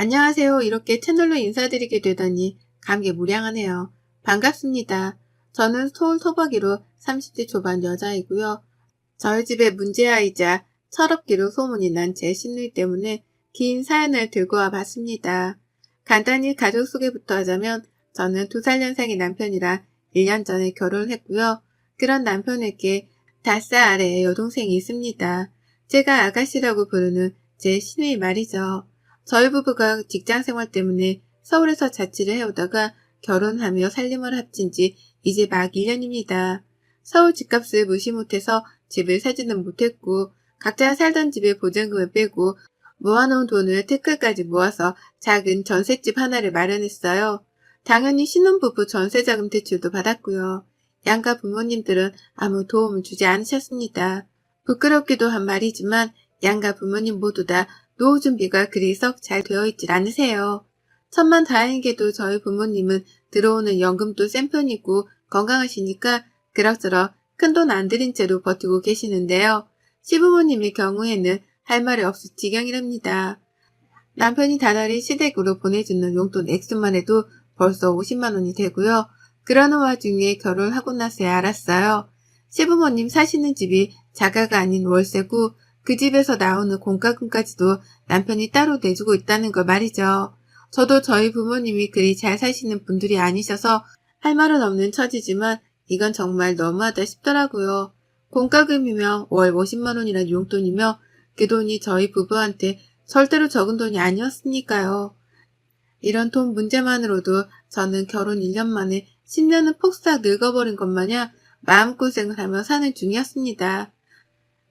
안녕하세요. 이렇게 채널로 인사드리게 되다니 감개무량하네요. 반갑습니다. 저는 서울 토박이로 30대 초반 여자이고요. 저희 집의 문제아이자 철없기로 소문이 난 제 시누이 때문에 긴 사연을 들고 와봤습니다. 간단히 가족 소개부터 하자면 저는 2살 연상의 남편이랑 1년 전에 결혼을 했고요. 그런 남편에게 5살 아래의 여동생이 있습니다. 제가 아가씨라고 부르는 제 시누이 말이죠. 저희 부부가 직장생활 때문에 서울에서 자취를 해오다가 결혼하며 살림을 합친 지 이제 막 1년입니다. 서울 집값을 무시 못해서 집을 사지는 못했고 각자 살던 집의 보증금을 빼고 모아놓은 돈을 태클까지 모아서 작은 전셋집 하나를 마련했어요. 당연히 신혼부부 전세자금 대출도 받았고요. 양가 부모님들은 아무 도움을 주지 않으셨습니다. 부끄럽기도 한 말이지만 양가 부모님 모두 다 노후 준비가 그리 썩 잘 되어 있질 않으세요. 천만다행히도 저희 부모님은 들어오는 연금도 센 편이고 건강하시니까 그럭저럭 큰돈 안 들인 채로 버티고 계시는데요. 시부모님의 경우에는 할 말이 없을 지경이랍니다. 남편이 다달이 시댁으로 보내주는 용돈 액수만 해도 벌써 50만 원이 되고요. 그러는 와중에 결혼을 하고 나서야 알았어요. 시부모님 사시는 집이 자가가 아닌 월세고 그 집에서 나오는 공과금까지도 남편이 따로 내주고 있다는 걸 말이죠. 저도 저희 부모님이 그리 잘 사시는 분들이 아니셔서 할 말은 없는 처지지만 이건 정말 너무하다 싶더라고요. 공과금이며 월 50만 원이란 용돈이며 그 돈이 저희 부부한테 절대로 적은 돈이 아니었으니까요. 이런 돈 문제만으로도 저는 결혼 1년 만에 10년은 폭삭 늙어버린 것 마냥 마음고생을 하며 사는 중이었습니다.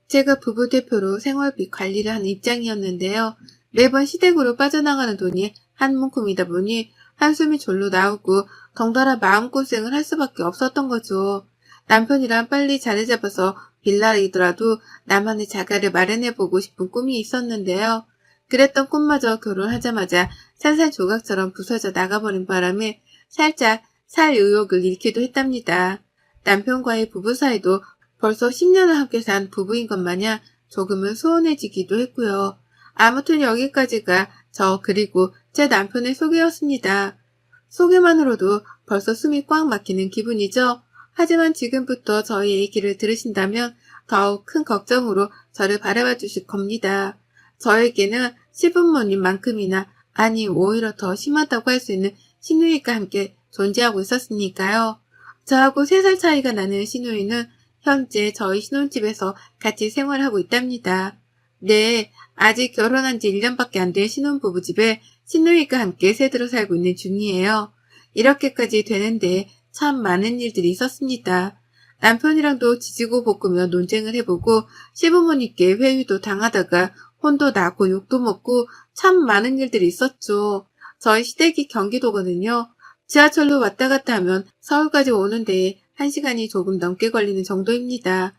제가 부부 대표로 생활비 관리를 하는 입장이었는데요. 매번 시댁으로 빠져나가는 돈이 한 문큼이다 보니 한숨이 절로 나오고 덩달아 마음고생을 할 수밖에 없었던 거죠. 남편이랑 빨리 자리 잡아서 빌라이더라도 나만의 자가를 마련해보고 싶은 꿈이 있었는데요. 그랬던 꿈마저 결혼하자마자 산산조각처럼 부서져 나가버린 바람에 살짝 살 의욕을 잃기도 했답니다. 남편과의 부부 사이도 벌써 10년을 함께 산 부부인 것 마냥 조금은 소원해지기도 했고요. 아무튼 여기까지가 저 그리고 제 남편의 소개였습니다. 소개만으로도 벌써 숨이 꽉 막히는 기분이죠. 하지만 지금부터 저희 얘기를 들으신다면 더욱 큰 걱정으로 저를 바라봐 주실 겁니다. 저에게는 시부모님만큼이나 아니 오히려 더 심하다고 할 수 있는 시누이가 함께 존재하고 있었으니까요. 저하고 3살 차이가 나는 시누이는 현재 저희 신혼집에서 같이 생활하고 있답니다. 네, 아직 결혼한 지 1년밖에 안 된 신혼부부 집에 시누이가 함께 새들어 살고 있는 중이에요. 이렇게까지 되는데 참 많은 일들이 있었습니다. 남편이랑도 지지고 볶으며 논쟁을 해보고 시부모님께 회유도 당하다가 혼도 나고 욕도 먹고 참 많은 일들이 있었죠. 저희 시댁이 경기도거든요. 지하철로 왔다 갔다 하면 서울까지 오는 데에 1시간이 조금 넘게 걸리는 정도입니다.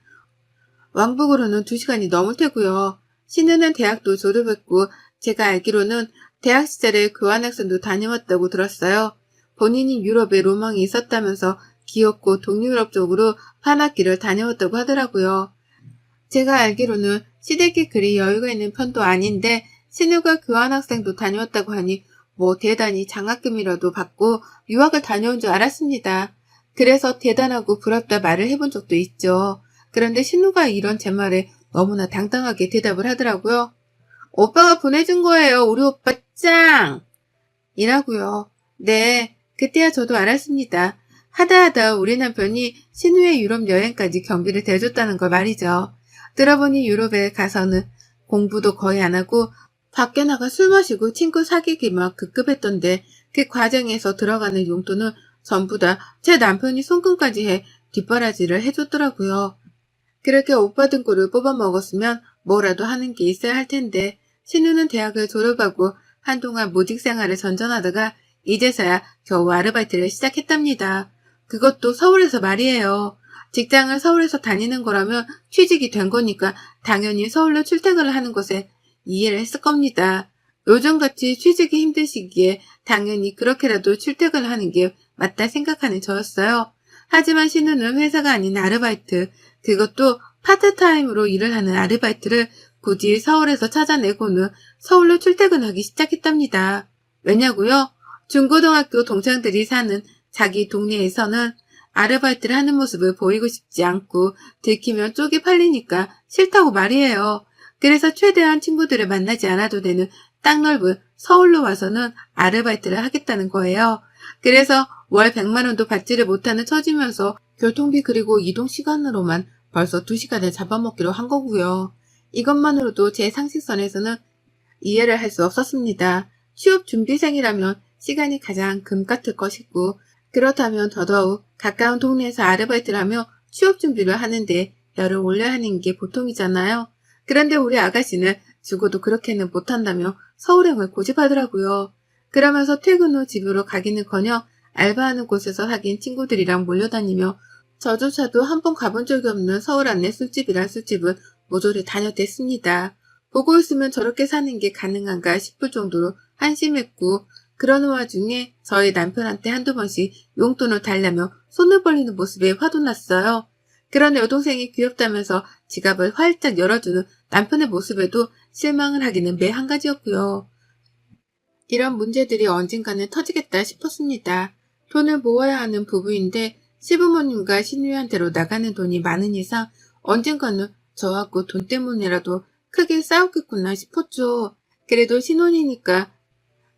왕복으로는 2시간이 넘을 테고요. 신우는 대학도 졸업했고 제가 알기로는 대학 시절에 교환학생도 다녀왔다고 들었어요. 본인이 유럽에 로망이 있었다면서 귀엽고 동유럽 쪽으로 판학기를 다녀왔다고 하더라고요. 제가 알기로는 시댁이 그리 여유가 있는 편도 아닌데 신우가 교환학생도 다녀왔다고 하니 뭐 대단히 장학금이라도 받고 유학을 다녀온 줄 알았습니다. 그래서 대단하고 부럽다 말을 해본 적도 있죠. 그런데 신우가 이런 제 말에 너무나 당당하게 대답을 하더라고요. 오빠가 보내준 거예요. 우리 오빠 짱! 이라고요. 네, 그때야 저도 알았습니다. 하다하다 우리 남편이 신우의 유럽 여행까지 경비를 대줬다는 걸 말이죠. 들어보니 유럽에 가서는 공부도 거의 안 하고 밖에 나가 술 마시고 친구 사귀기 막 급급했던데 그 과정에서 들어가는 용돈은 전부 다 제 남편이 손금까지 해 뒷바라지를 해줬더라고요. 그렇게 오빠 등골을 뽑아먹었으면 뭐라도 하는 게 있어야 할 텐데 신우는 대학을 졸업하고 한동안 모직 생활을 전전하다가 이제서야 겨우 아르바이트를 시작했답니다. 그것도 서울에서 말이에요. 직장을 서울에서 다니는 거라면 취직이 된 거니까 당연히 서울로 출퇴근을 하는 것에 이해를 했을 겁니다. 요즘같이 취직이 힘든 시기에 당연히 그렇게라도 출퇴근을 하는 게 맞다 생각하는 저였어요. 하지만 신우는 회사가 아닌 아르바이트, 그것도 파트타임으로 일을 하는 아르바이트를 굳이 서울에서 찾아내고는 서울로 출퇴근하기 시작했답니다. 왜냐고요? 중고등학교 동창들이 사는 자기 동네에서는 아르바이트를 하는 모습을 보이고 싶지 않고 들키면 쪽이 팔리니까 싫다고 말이에요. 그래서 최대한 친구들을 만나지 않아도 되는 땅 넓은 서울로 와서는 아르바이트를 하겠다는 거예요. 그래서 월 100만 원도 받지를 못하는 처지면서 교통비 그리고 이동 시간으로만 벌써 2시간을 잡아먹기로 한 거고요. 이것만으로도 제 상식선에서는 이해를 할 수 없었습니다. 취업 준비생이라면 시간이 가장 금 같을 것이고 그렇다면 더더욱 가까운 동네에서 아르바이트를 하며 취업 준비를 하는데 열을 올려야 하는 게 보통이잖아요. 그런데 우리 아가씨는 죽어도 그렇게는 못한다며 서울행을 고집하더라고요. 그러면서 퇴근 후 집으로 가기는커녕 알바하는 곳에서 사귄 친구들이랑 몰려다니며 저조차도 한 번 가본 적이 없는 서울 안내 술집이란 술집은 모조리 다녔댔습니다. 보고 있으면 저렇게 사는 게 가능한가 싶을 정도로 한심했고 그러는 와중에 저희 남편한테 한두 번씩 용돈을 달라며 손을 벌리는 모습에 화도 났어요. 그런 여동생이 귀엽다면서 지갑을 활짝 열어주는 남편의 모습에도 실망을 하기는 매 한 가지였고요. 이런 문제들이 언젠가는 터지겠다 싶었습니다. 돈을 모아야 하는 부부인데 시부모님과 시누이한테로 나가는 돈이 많은 이상 언젠가는 저하고 돈 때문이라도 크게 싸우겠구나 싶었죠. 그래도 신혼이니까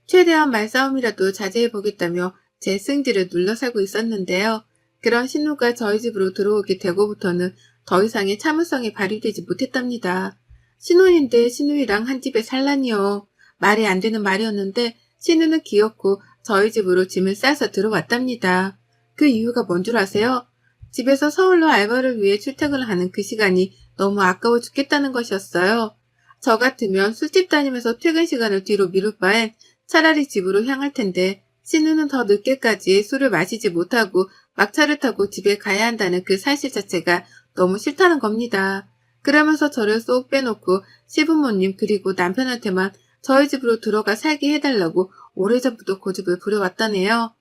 최대한 말싸움이라도 자제해보겠다며 제 승질을 눌러 살고 있었는데요. 그런 신우가 저희 집으로 들어오게 되고부터는 더 이상의 참을성이 발휘되지 못했답니다. 신혼인데 신우이랑 한 집에 살라니요. 말이 안 되는 말이었는데 신우는 귀엽고 저희 집으로 짐을 싸서 들어왔답니다. 그 이유가 뭔 줄 아세요? 집에서 서울로 알바를 위해 출퇴근을 하는 그 시간이 너무 아까워 죽겠다는 것이었어요. 저 같으면 술집 다니면서 퇴근 시간을 뒤로 미룰 바엔 차라리 집으로 향할 텐데 신우는 더 늦게까지 술을 마시지 못하고 막차를 타고 집에 가야 한다는 그 사실 자체가 너무 싫다는 겁니다. 그러면서 저를 쏙 빼놓고 시부모님 그리고 남편한테만 저희 집으로 들어가 살게 해달라고 오래전부터 고집을 부려왔다네요.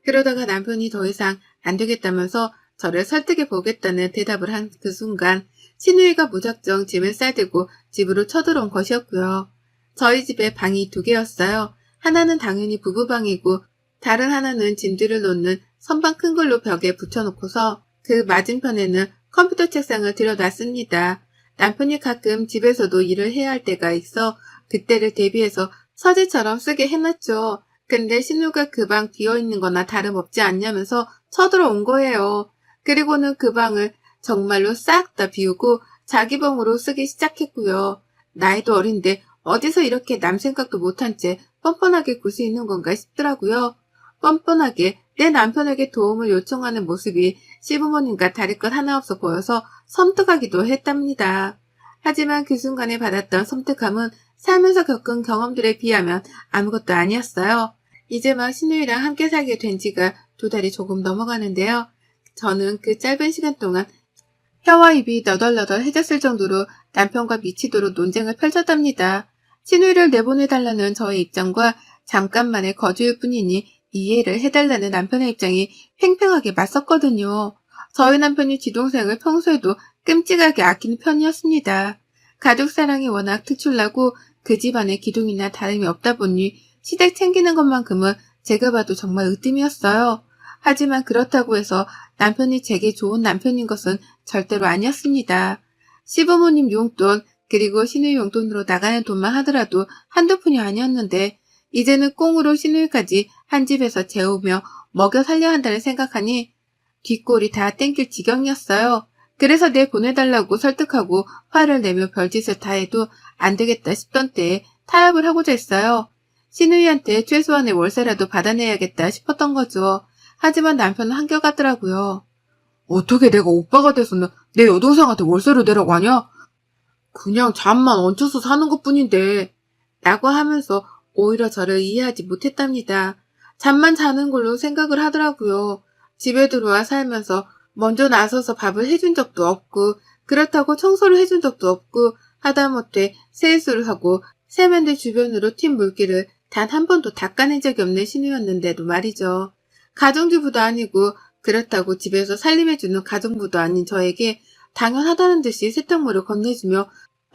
그러다가 남편이 더 이상 안 되겠다면서 저를 설득해 보겠다는 대답을 한 그 순간 신우이가 무작정 짐을 싸들고 집으로 쳐들어온 것이었고요. 저희 집에 방이 2개였어요. 하나는 당연히 부부방이고 다른 하나는 짐들을 놓는 선반 큰 걸로 벽에 붙여놓고서 그 맞은편에는 컴퓨터 책상을 들여놨습니다. 남편이 가끔 집에서도 일을 해야 할 때가 있어 그때를 대비해서 서재처럼 쓰게 해놨죠. 근데 신우가 그 방 비어있는 거나 다름없지 않냐면서 쳐들어온 거예요. 그리고는 그 방을 정말로 싹 다 비우고 자기 방으로 쓰기 시작했고요. 나이도 어린데 어디서 이렇게 남 생각도 못한 채 뻔뻔하게 굴 수 있는 건가 싶더라고요. 뻔뻔하게 내 남편에게 도움을 요청하는 모습이 시부모님과 다를 것 하나 없어 보여서 섬뜩하기도 했답니다. 하지만 그 순간에 받았던 섬뜩함은 살면서 겪은 경험들에 비하면 아무것도 아니었어요. 이제 막 신우이랑 함께 살게 된 지가 2달이 조금 넘어가는데요. 저는 그 짧은 시간 동안 혀와 입이 너덜너덜해졌을 정도로 남편과 미치도록 논쟁을 펼쳤답니다. 신우이를 내보내달라는 저의 입장과 잠깐만의 거주일 뿐이니 이해를 해달라는 남편의 입장이 팽팽하게 맞섰거든요. 저희 남편이 지동생을 평소에도 끔찍하게 아끼는 편이었습니다. 가족 사랑이 워낙 특출나고 그 집안의 기둥이나 다름이 없다 보니 시댁 챙기는 것만큼은 제가 봐도 정말 으뜸이었어요. 하지만 그렇다고 해서 남편이 제게 좋은 남편인 것은 절대로 아니었습니다. 시부모님 용돈 그리고 시누이 용돈으로 나가는 돈만 하더라도 한두 푼이 아니었는데 이제는 꽁으로 시누이까지 한 집에서 재우며 먹여 살려 한다는 생각하니 뒷골이 다 땡길 지경이었어요. 그래서 보내달라고 설득하고 화를 내며 별짓을 다 해도 안 되겠다 싶던 때에 타협을 하고자 했어요. 시누이한테 최소한의 월세라도 받아내야겠다 싶었던 거죠. 하지만 남편은 한결같더라고요. 어떻게 내가 오빠가 돼서는 내 여동생한테 월세를 내라고 하냐? 그냥 잠만 얹혀서 사는 것뿐인데 라고 하면서 오히려 저를 이해하지 못했답니다. 잠만 자는 걸로 생각을 하더라고요. 집에 들어와 살면서 먼저 나서서 밥을 해준 적도 없고 그렇다고 청소를 해준 적도 없고 하다못해 세수를 하고 세면대 주변으로 튄 물기를 단 한 번도 닦아낸 적이 없는 신우였는데도 말이죠. 가정주부도 아니고 그렇다고 집에서 살림해주는 가정부도 아닌 저에게 당연하다는 듯이 세탁물을 건네주며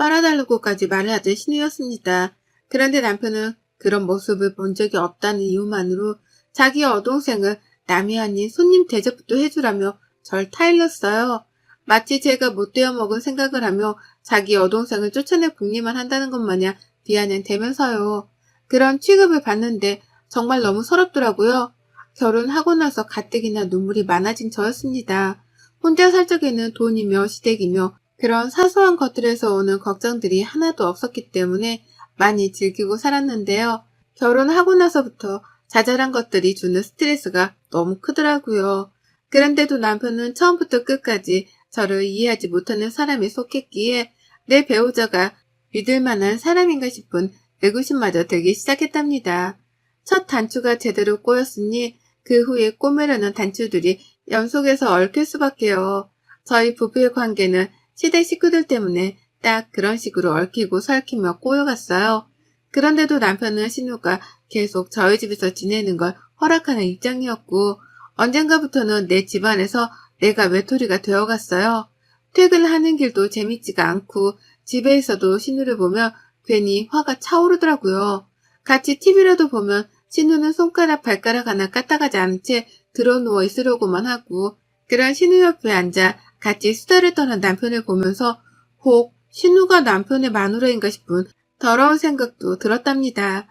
빨아달라고까지 말을 하던 신우였습니다. 그런데 남편은 그런 모습을 본 적이 없다는 이유만으로 자기 여동생을 남이 아닌 손님 대접도 해주라며 절 타일렀어요. 마치 제가 못되어 먹은 생각을 하며 자기 여동생을 쫓아내 궁리만 한다는 것 마냥 비아냥대면서요. 그런 취급을 받는데 정말 너무 서럽더라고요. 결혼하고 나서 가뜩이나 눈물이 많아진 저였습니다. 혼자 살 적에는 돈이며 시댁이며 그런 사소한 것들에서 오는 걱정들이 하나도 없었기 때문에 많이 즐기고 살았는데요. 결혼하고 나서부터 자잘한 것들이 주는 스트레스가 너무 크더라고요. 그런데도 남편은 처음부터 끝까지 저를 이해하지 못하는 사람에 속했기에 내 배우자가 믿을 만한 사람인가 싶은 의구심마저 들기 시작했답니다. 첫 단추가 제대로 꼬였으니 그 후에 꼬매려는 단추들이 연속해서 얽힐 수밖에요. 저희 부부의 관계는 시댁 식구들 때문에 딱 그런 식으로 얽히고 설키며 꼬여갔어요. 그런데도 남편은 신우가 계속 저희 집에서 지내는 걸 허락하는 입장이었고 언젠가부터는 내 집안에서 내가 외톨이가 되어갔어요. 퇴근하는 길도 재밌지가 않고 집에 있어도 신우를 보면 괜히 화가 차오르더라고요. 같이 TV라도 보면 신우는 손가락 발가락 하나 까딱하지 않은 채 드러누워 있으려고만 하고 그런 신우 옆에 앉아 같이 수다를 떠는 남편을 보면서 혹 신우가 남편의 마누라인가 싶은 더러운 생각도 들었답니다.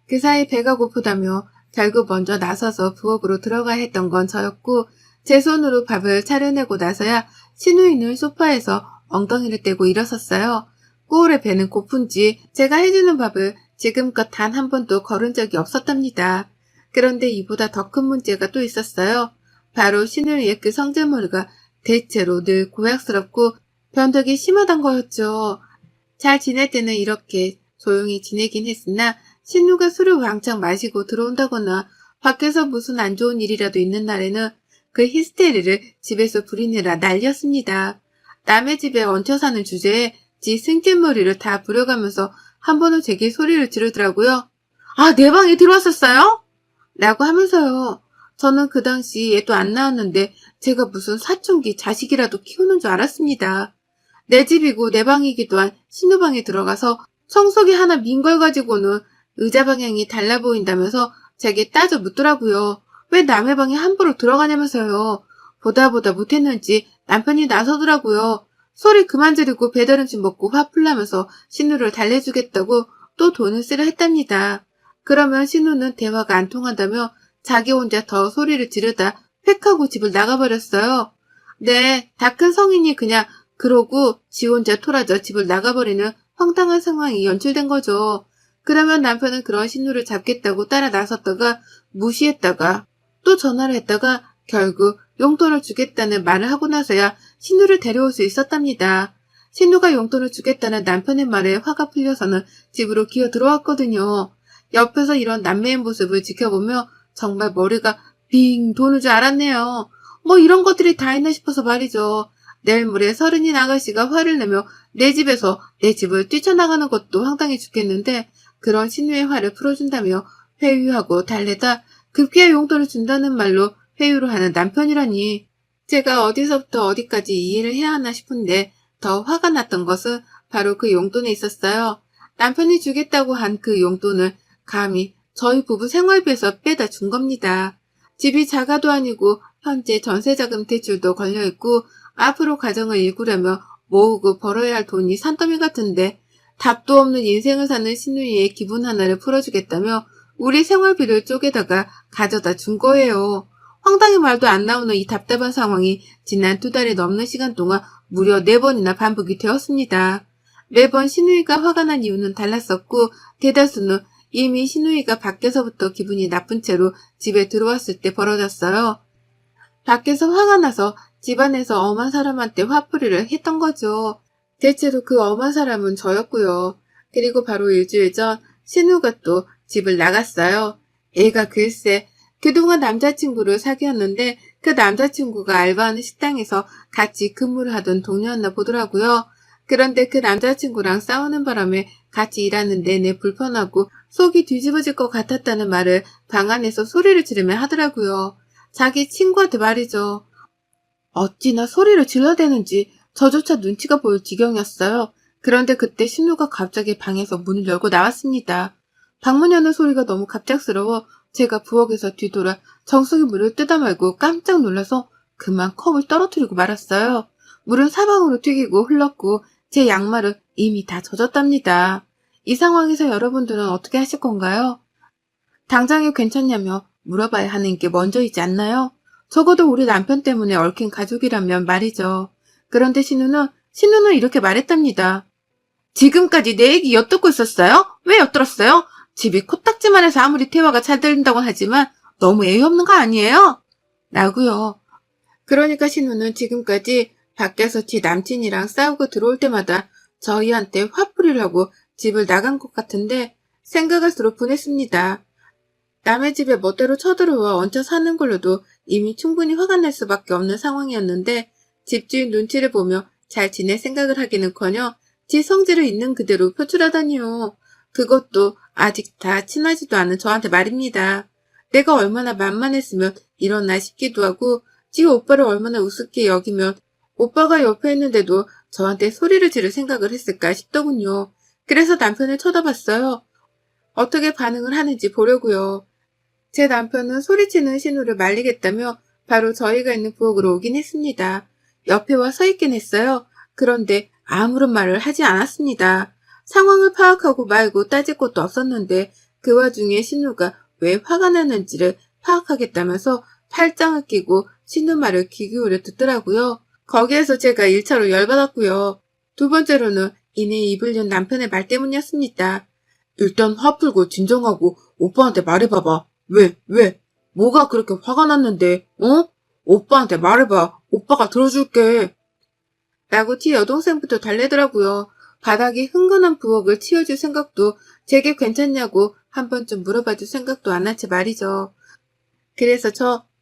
그 사이 배가 고프다며 결국 먼저 나서서 부엌으로 들어가야 했던 건 저였고 제 손으로 밥을 차려내고 나서야 신우이는 소파에서 엉덩이를 떼고 일어섰어요. 꼬울의 배는 고픈지 제가 해주는 밥을 지금껏 단 한 번도 거른 적이 없었답니다. 그런데 이보다 더 큰 문제가 또 있었어요. 바로 신우이의 그 성질머리가 대체로 늘 고약스럽고 변덕이 심하단 거였죠. 잘 지낼 때는 이렇게 조용히 지내긴 했으나 신우가 술을 왕창 마시고 들어온다거나 밖에서 무슨 안 좋은 일이라도 있는 날에는 그 히스테리를 집에서 부리느라 난리였습니다. 남의 집에 얹혀 사는 주제에 지 승질머리를 다 부려가면서 한 번은 제게 소리를 지르더라고요. 아, 내 방에 들어왔었어요? 라고 하면서요. 저는 그 당시 애도 안 낳았는데 제가 무슨 사춘기 자식이라도 키우는 줄 알았습니다. 내 집이고 내 방이기도 한 신우 방에 들어가서 청소기 하나 민 걸 가지고는 의자 방향이 달라 보인다면서 제게 따져 묻더라고요. 왜 남의 방에 함부로 들어가냐면서요. 보다 못했는지 남편이 나서더라고요. 소리 그만 지르고 배달 음식 먹고 화풀 나면서 신우를 달래주겠다고 또 돈을 쓰려 했답니다. 그러면 신우는 대화가 안 통한다며 자기 혼자 더 소리를 지르다 획 하고 집을 나가버렸어요. 네, 다 큰 성인이 그냥 그러고 지 혼자 토라져 집을 나가버리는 황당한 상황이 연출된 거죠. 그러면 남편은 그런 신우를 잡겠다고 따라 나섰다가 무시했다가 또 전화를 했다가 결국 용돈을 주겠다는 말을 하고 나서야 신우를 데려올 수 있었답니다. 신우가 용돈을 주겠다는 남편의 말에 화가 풀려서는 집으로 기어 들어왔거든요. 옆에서 이런 남매의 모습을 지켜보며 정말 머리가 빙 도는 줄 알았네요. 뭐 이런 것들이 다 있나 싶어서 말이죠. 내일 모레 서른인 아가씨가 화를 내며 내 집에서 내 집을 뛰쳐나가는 것도 황당해 죽겠는데 그런 신우의 화를 풀어준다며 회유하고 달래다 급기야 용돈을 준다는 말로 회유를 하는 남편이라니. 제가 어디서부터 어디까지 이해를 해야 하나 싶은데 더 화가 났던 것은 바로 그 용돈에 있었어요. 남편이 주겠다고 한 그 용돈을 감히 저희 부부 생활비에서 빼다 준 겁니다. 집이 자가도 아니고 현재 전세자금 대출도 걸려있고 앞으로 가정을 일구려며 모으고 벌어야 할 돈이 산더미 같은데 답도 없는 인생을 사는 신우이의 기분 하나를 풀어주겠다며 우리 생활비를 쪼개다가 가져다 준 거예요. 황당히 말도 안 나오는 이 답답한 상황이 지난 2달이 넘는 시간 동안 무려 4번이나 반복이 되었습니다. 매번 신우이가 화가 난 이유는 달랐었고 대다수는 이미 신우이가 밖에서부터 기분이 나쁜 채로 집에 들어왔을 때 벌어졌어요. 밖에서 화가 나서 집안에서 엄한 사람한테 화풀이를 했던 거죠. 대체로 그 엄한 사람은 저였고요. 그리고 바로 일주일 전 신우가 또 집을 나갔어요. 애가 글쎄 그동안 남자친구를 사귀었는데 그 남자친구가 알바하는 식당에서 같이 근무를 하던 동료였나 보더라고요. 그런데 그 남자친구랑 싸우는 바람에 같이 일하는 내내 불편하고 속이 뒤집어질 것 같았다는 말을 방 안에서 소리를 지르며 하더라고요. 자기 친구한테 말이죠. 어찌나 소리를 질러대는지 저조차 눈치가 보일 지경이었어요. 그런데 그때 신우가 갑자기 방에서 문을 열고 나왔습니다. 방문 여는 소리가 너무 갑작스러워 제가 부엌에서 뒤돌아 정수기 물을 뜯어 말고 깜짝 놀라서 그만 컵을 떨어뜨리고 말았어요. 물은 사방으로 튀기고 흘렀고 제 양말은 이미 다 젖었답니다. 이 상황에서 여러분들은 어떻게 하실 건가요? 당장에 괜찮냐며 물어봐야 하는 게 먼저이지 않나요? 적어도 우리 남편 때문에 얽힌 가족이라면 말이죠. 그런데 신우는 이렇게 말했답니다. 지금까지 내 얘기 엿듣고 있었어요? 왜 엿들었어요? 집이 코딱지만 해서 아무리 대화가 잘 들린다고 하지만 너무 예의 없는 거 아니에요? 라고요. 그러니까 신우는 지금까지 밖에서 지 남친이랑 싸우고 들어올 때마다 저희한테 화풀이를 하고 집을 나간 것 같은데 생각할수록 분했습니다. 남의 집에 멋대로 쳐들어와 얹혀 사는 걸로도 이미 충분히 화가 날 수밖에 없는 상황이었는데 집주인 눈치를 보며 잘 지낼 생각을 하기는커녕 지 성질을 있는 그대로 표출하다니요. 그것도 아직 다 친하지도 않은 저한테 말입니다. 내가 얼마나 만만했으면 일어나 싶기도 하고 지 오빠를 얼마나 우습게 여기면 오빠가 옆에 있는데도 저한테 소리를 지를 생각을 했을까 싶더군요. 그래서 남편을 쳐다봤어요. 어떻게 반응을 하는지 보려고요. 제 남편은 소리치는 신우를 말리겠다며 바로 저희가 있는 부엌으로 오긴 했습니다. 옆에 와 서 있긴 했어요. 그런데 아무런 말을 하지 않았습니다. 상황을 파악하고 말고 따질 것도 없었는데 그 와중에 신우가 왜 화가 나는지를 파악하겠다면서 팔짱을 끼고 신우 말을 귀 기울여 듣더라고요. 거기에서 제가 1차로 열받았고요. 두 번째로는 이내 입을 연 남편의 말 때문이었습니다. 일단 화 풀고 진정하고 오빠한테 말해봐봐. 왜? 뭐가 그렇게 화가 났는데, 어? 오빠한테 말해봐. 오빠가 들어줄게. 라고 티 여동생부터 달래더라고요. 바닥이 흥건한 부엌을 치워줄 생각도 제게 괜찮냐고 한 번쯤 물어봐줄 생각도 안 한 채 말이죠. 그래서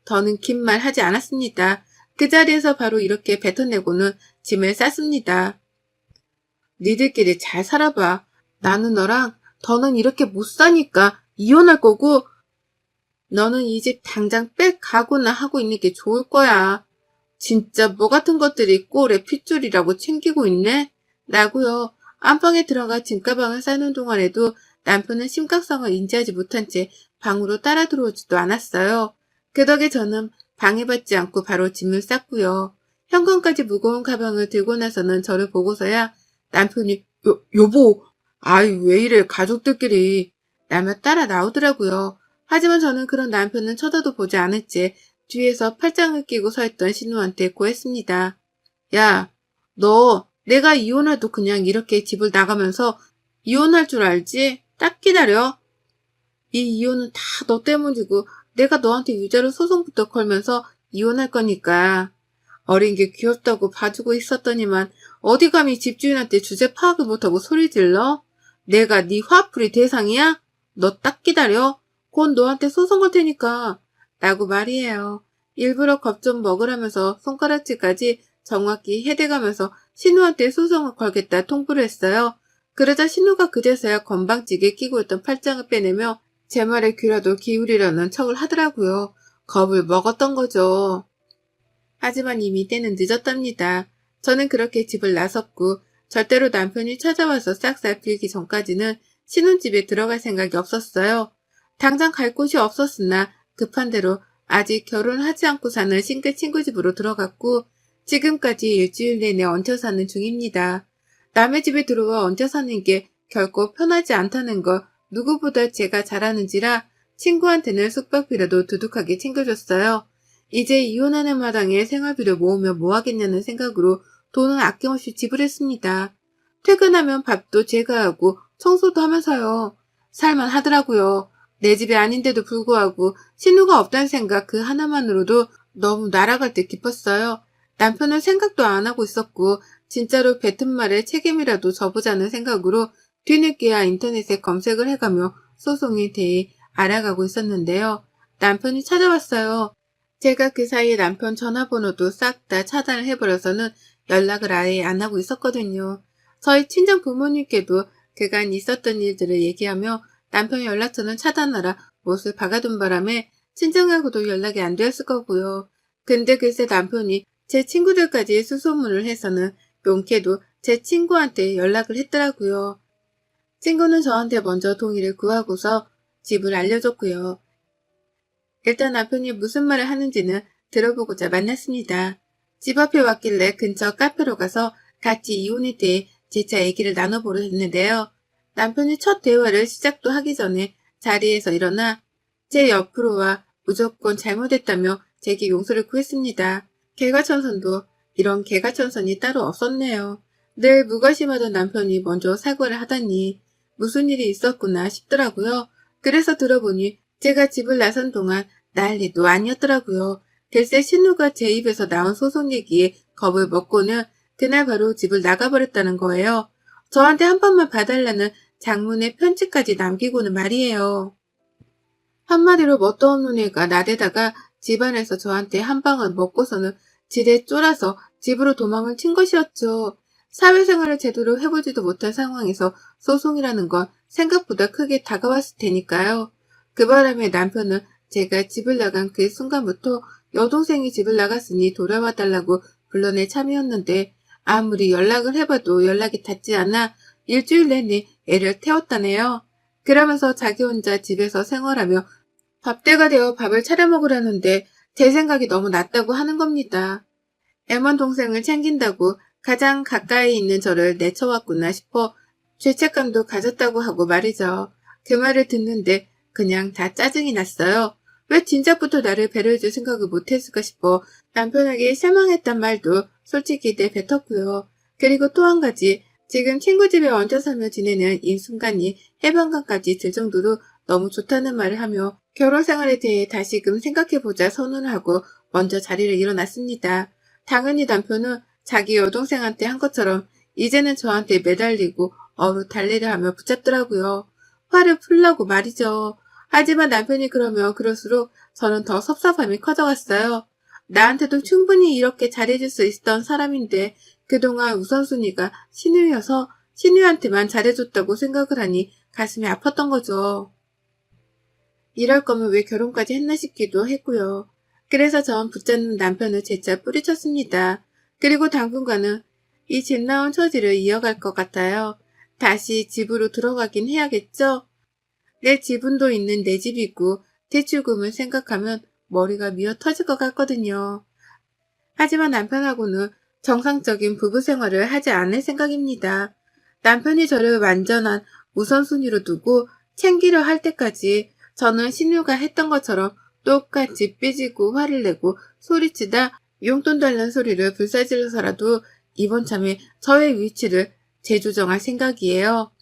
더는 긴 말 하지 않았습니다. 그 자리에서 바로 이렇게 뱉어내고는 짐을 쌌습니다. 니들끼리 잘 살아봐. 나는 너랑 더는 이렇게 못 사니까 이혼할 거고 너는 이 집 당장 빽 가고나 하고 있는 게 좋을 거야. 진짜 뭐 같은 것들이 꼴에 핏줄이라고 챙기고 있네? 라고요. 안방에 들어가 짐가방을 싸는 동안에도 남편은 심각성을 인지하지 못한 채 방으로 따라 들어오지도 않았어요. 그 덕에 저는 방해받지 않고 바로 짐을 쌌고요. 현관까지 무거운 가방을 들고 나서는 저를 보고서야 남편이 여보, 아이 왜 이래 가족들끼리 라며 따라 나오더라고요. 하지만 저는 그런 남편은 쳐다도 보지 않을 채 뒤에서 팔짱을 끼고 서 있던 신우한테 고했습니다. 야, 너 내가 이혼해도 그냥 이렇게 집을 나가면서 이혼할 줄 알지? 딱 기다려. 이 이혼은 다 너 때문이고 내가 너한테 유죄로 소송부터 걸면서 이혼할 거니까. 어린 게 귀엽다고 봐주고 있었더니만 어디 감히 집주인한테 주제 파악을 못하고 소리 질러? 내가 네 화풀이 대상이야? 너 딱 기다려. 곧 너한테 소송 걸 테니까. 라고 말이에요. 일부러 겁 좀 먹으라면서 손가락질까지 정확히 해대가면서 신우한테 소송을 걸겠다 통보를 했어요. 그러자 신우가 그제서야 건방지게 끼고 있던 팔짱을 빼내며 제 말에 귀라도 기울이려는 척을 하더라고요. 겁을 먹었던 거죠. 하지만 이미 때는 늦었답니다. 저는 그렇게 집을 나섰고 절대로 남편이 찾아와서 싹싹 빌기 전까지는 신혼집에 들어갈 생각이 없었어요. 당장 갈 곳이 없었으나 급한 대로 아직 결혼하지 않고 사는 싱글 친구 집으로 들어갔고 지금까지 일주일 내내 얹혀 사는 중입니다. 남의 집에 들어와 얹혀 사는 게 결코 편하지 않다는 걸 누구보다 제가 잘 아는지라 친구한테는 숙박비라도 두둑하게 챙겨줬어요. 이제 이혼하는 마당에 생활비를 모으면 뭐하겠냐는 생각으로 돈은 아낌없이 지불했습니다. 퇴근하면 밥도 제가 하고 청소도 하면서요. 살만 하더라고요. 내 집이 아닌데도 불구하고 신우가 없다는 생각 그 하나만으로도 너무 날아갈 때 기뻤어요. 남편은 생각도 안 하고 있었고 진짜로 뱉은 말에 책임이라도 져보자는 생각으로 뒤늦게야 인터넷에 검색을 해가며 소송에 대해 알아가고 있었는데요. 남편이 찾아왔어요. 제가 그 사이에 남편 전화번호도 싹 다 차단을 해버려서는 연락을 아예 안 하고 있었거든요. 저희 친정 부모님께도 그간 있었던 일들을 얘기하며 남편 연락처는 차단하라 못을 박아둔 바람에 친정하고도 연락이 안 되었을 거고요. 근데 글쎄 남편이 제 친구들까지 수소문을 해서는 용케도 제 친구한테 연락을 했더라고요. 친구는 저한테 먼저 동의를 구하고서 집을 알려줬고요. 일단 남편이 무슨 말을 하는지는 들어보고자 만났습니다. 집 앞에 왔길래 근처 카페로 가서 같이 이혼에 대해 재차 얘기를 나눠보려 했는데요. 남편이 첫 대화를 시작도 하기 전에 자리에서 일어나 제 옆으로 와 무조건 잘못했다며 제게 용서를 구했습니다. 개과천선도 이런 개과천선이 따로 없었네요. 늘 무관심하던 남편이 먼저 사과를 하다니 무슨 일이 있었구나 싶더라고요. 그래서 들어보니 제가 집을 나선 동안 난리도 아니었더라고요. 글쎄 신우가 제 입에서 나온 소송 얘기에 겁을 먹고는 그날 바로 집을 나가버렸다는 거예요. 저한테 한 번만 봐달라는 장문의 편지까지 남기고는 말이에요. 한마디로 뭣도 없는 애가 나대다가 집안에서 저한테 한 방을 먹고서는 지레 쫄아서 집으로 도망을 친 것이었죠. 사회생활을 제대로 해보지도 못한 상황에서 소송이라는 건 생각보다 크게 다가왔을 테니까요. 그 바람에 남편은 제가 집을 나간 그 순간부터 여동생이 집을 나갔으니 돌아와 달라고 불러낼 참이었는데 아무리 연락을 해봐도 연락이 닿지 않아 일주일 내내 애를 태웠다네요. 그러면서 자기 혼자 집에서 생활하며 밥때가 되어 밥을 차려 먹으려는데 제 생각이 너무 낮다고 하는 겁니다. 애먼 동생을 챙긴다고 가장 가까이 있는 저를 내쳐왔구나 싶어 죄책감도 가졌다고 하고 말이죠. 그 말을 듣는데 그냥 다 짜증이 났어요. 왜 진작부터 나를 배려해줄 생각을 못했을까 싶어 남편에게 실망했단 말도 솔직히 내뱉었고요. 그리고 또 한 가지, 지금 친구 집에 얹혀 살며 지내는 이 순간이 해방감까지 들 정도로 너무 좋다는 말을 하며 결혼 생활에 대해 다시금 생각해보자 선언을 하고 먼저 자리를 일어났습니다. 당연히 남편은 자기 여동생한테 한 것처럼 이제는 저한테 매달리고 어루 달래려 하며 붙잡더라고요. 화를 풀라고 말이죠. 하지만 남편이 그러면 그럴수록 저는 더 섭섭함이 커져갔어요. 나한테도 충분히 이렇게 잘해줄 수 있었던 사람인데 그동안 우선순위가 신우여서 신우한테만 잘해줬다고 생각을 하니 가슴이 아팠던 거죠. 이럴 거면 왜 결혼까지 했나 싶기도 했고요. 그래서 전 붙잡는 남편을 재차 뿌리쳤습니다. 그리고 당분간은 이 집 나온 처지를 이어갈 것 같아요. 다시 집으로 들어가긴 해야겠죠? 내 지분도 있는 내 집이고 대출금을 생각하면 머리가 미어 터질 것 같거든요. 하지만 남편하고는 정상적인 부부 생활을 하지 않을 생각입니다. 남편이 저를 완전한 우선순위로 두고 챙기려 할 때까지 저는 신우가 했던 것처럼 똑같이 삐지고 화를 내고 소리치다 용돈 달라는 소리를 불사질러서라도 이번 참에 저의 위치를 재조정할 생각이에요.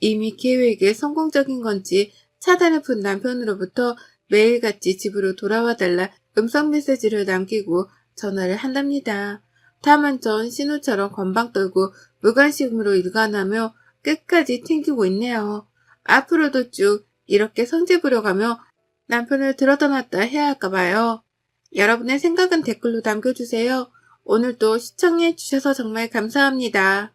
이미 계획에 성공적인 건지 차단을 푼 남편으로부터 매일같이 집으로 돌아와 달라 음성 메시지를 남기고 전화를 한답니다. 다만 전 신우처럼 건방 떨고 무관심으로 일관하며 끝까지 튕기고 있네요. 앞으로도 쭉 이렇게 성질 부려가며 남편을 들었다 놨다 해야 할까 봐요. 여러분의 생각은 댓글로 남겨주세요. 오늘도 시청해 주셔서 정말 감사합니다.